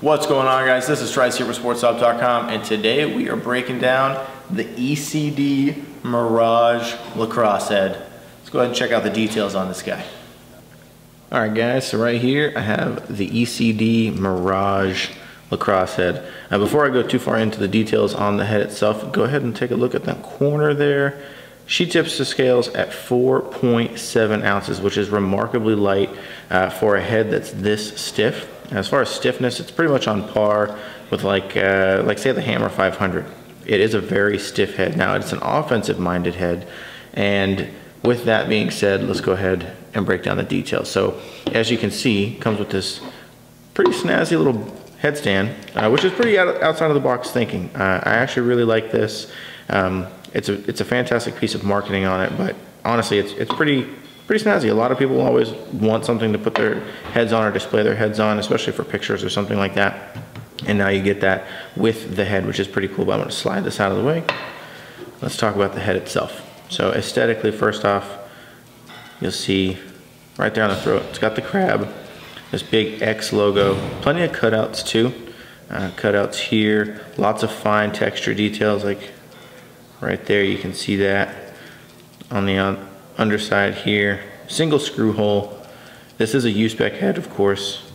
What's going on, guys? This is Trice here for SportStop.com, and today we are breaking down the ECD Mirage Lacrosse Head. Let's go ahead and check out the details on this guy. Alright guys, so right here I have the ECD Mirage Lacrosse Head. Now before I go too far into the details on the head itself, go ahead and take a look at that corner there. She tips the scales at 4.7 ounces, which is remarkably light for a head that's this stiff. As far as stiffness, it's pretty much on par with like say the Hammer 500. It is a very stiff head. Now it's an offensive minded head, and with that being said, let's go ahead and break down the details. So as you can see, it comes with this pretty snazzy little headstand, which is pretty outside of the box thinking. I actually really like this. It's a fantastic piece of marketing on it, but honestly, it's pretty snazzy. A lot of people always want something to put their heads on or display their heads on, especially for pictures or something like that. And now you get that with the head, which is pretty cool. But I'm going to slide this out of the way. Let's talk about the head itself. So aesthetically, first off, you'll see right there on the throat, it's got the crab, this big X logo, plenty of cutouts too. Cutouts here, lots of fine texture details, like right there you can see that. On the underside here, single screw hole. This is a U-spec head, of course,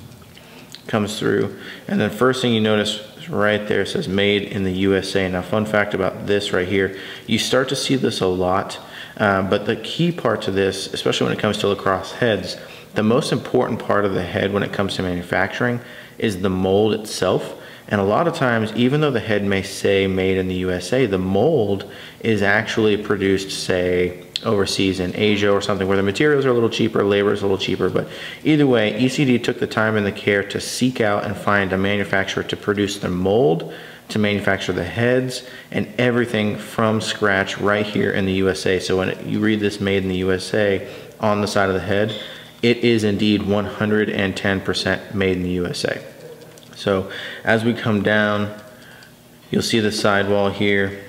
comes through. And then first thing you notice is right there, it says made in the USA. Now fun fact about this right here, you start to see this a lot, but the key part to this, especially when it comes to lacrosse heads, the most important part of the head when it comes to manufacturing is the mold itself. And a lot of times, even though the head may say made in the USA, the mold is actually produced, say, overseas in Asia or something, where the materials are a little cheaper, labor is a little cheaper. But either way, ECD took the time and the care to seek out and find a manufacturer to produce the mold, to manufacture the heads, and everything from scratch right here in the USA. So when you read this made in the USA on the side of the head, it is indeed 110% made in the USA. So as we come down, you'll see the sidewall here.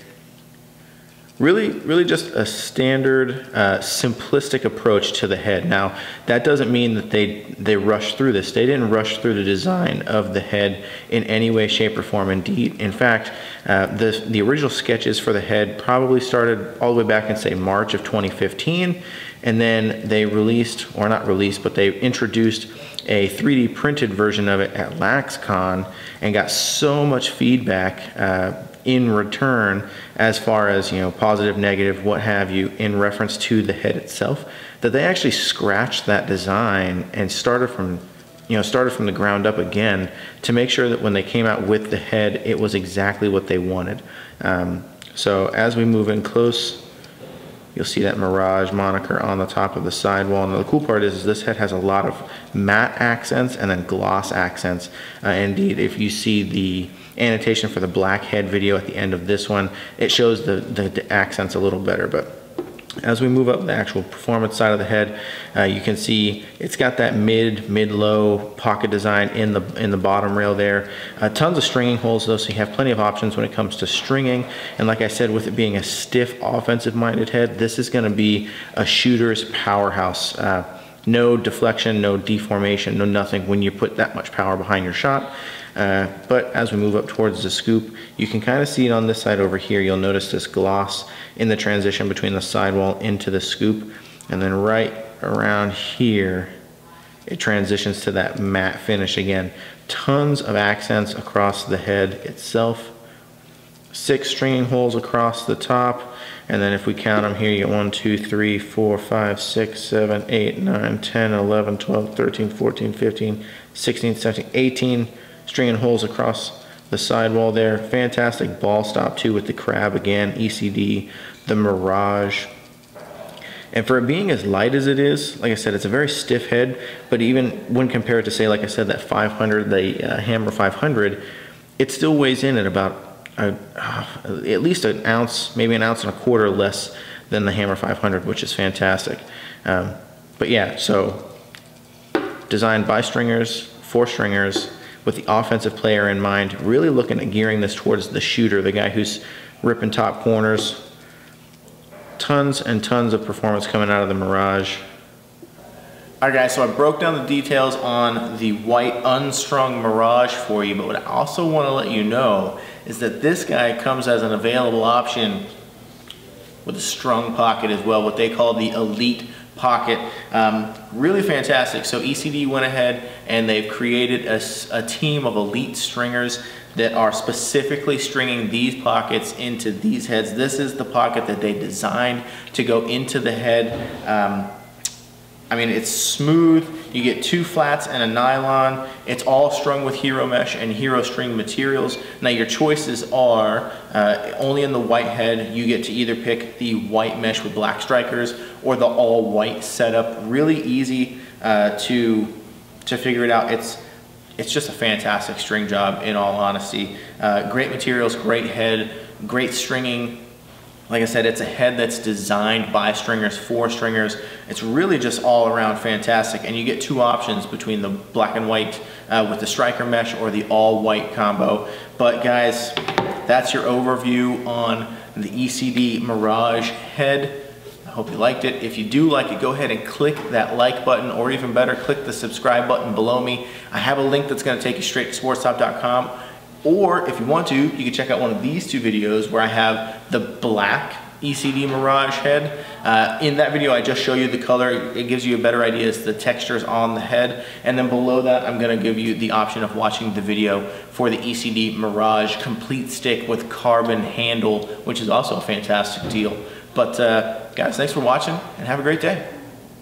Really just a standard, simplistic approach to the head. Now, that doesn't mean that they rushed through this. They didn't rush through the design of the head in any way, shape, or form. Indeed, in fact, the original sketches for the head probably started all the way back in, say, March of 2015, and then they released, or not released, but they introduced a 3D printed version of it at LaxCon and got so much feedback in return, as far as, you know, positive, negative, what have you, in reference to the head itself, that they actually scratched that design and started from the ground up again to make sure that when they came out with the head, it was exactly what they wanted. So as we move in close, you'll see that Mirage moniker on the top of the sidewall. And the cool part is this head has a lot of matte accents and then gloss accents. Indeed, if you see the annotation for the black head video at the end of this one, it shows the accents a little better. But as we move up the actual performance side of the head, you can see it's got that mid-low pocket design in the bottom rail there. Tons of stringing holes though, so you have plenty of options when it comes to stringing. And like I said, with it being a stiff offensive-minded head, this is going to be a shooter's powerhouse. No deflection, no deformation, no nothing when you put that much power behind your shot. But as we move up towards the scoop, you can kind of see it on this side over here. You'll notice this gloss in the transition between the sidewall into the scoop, and then right around here it transitions to that matte finish again. Tons of accents across the head itself. 6 stringing holes across the top, and then if we count them here, you get 1, 2, 3, 4, 5, 6, 7, 8, 9, 10, 11, 12, 13, 14, 15, 16, 17, 18 stringing holes across the sidewall there. Fantastic ball stop too with the crab again, ECD, the Mirage. And for it being as light as it is, like I said, it's a very stiff head, but even when compared to, say, like I said, that 500, the Hammer 500, it still weighs in at about at least an ounce, maybe 1.25 ounces less than the Hammer 500, which is fantastic. But yeah, so designed by stringers, for stringers, with the offensive player in mind, really looking at gearing this towards the shooter, the guy who's ripping top corners. Tons and tons of performance coming out of the Mirage. All right, guys, so I broke down the details on the white unstrung Mirage for you, but what I also want to let you know is that this guy comes as an available option with a strung pocket as well, what they call the Elite Pocket. Really fantastic. So ECD went ahead and they've created a team of elite stringers that are specifically stringing these pockets into these heads. This is the pocket that they designed to go into the head. I mean, it's smooth. You get 2 flats and a nylon. It's all strung with Hero mesh and Hero string materials. Now your choices are only in the white head. You get to either pick the white mesh with black strikers or the all white setup. Really easy to figure it out. It's just a fantastic string job, in all honesty. Great materials, great head, great stringing. Like I said, it's a head that's designed by stringers for stringers. It's really just all around fantastic, and you get 2 options between the black and white with the striker mesh or the all white combo. But guys, that's your overview on the ECD Mirage Head. I hope you liked it. If you do like it, go ahead and click that like button, or even better, click the subscribe button below me. I have a link that's going to take you straight to SportStop.com. Or if you want to, you can check out one of these 2 videos where I have the black ECD Mirage Head. In that video, I just show you the color. It gives you a better idea as to the textures on the head. And then below that, I'm gonna give you the option of watching the video for the ECD Mirage Complete Stick with carbon handle, which is also a fantastic deal. But guys, thanks for watching and have a great day.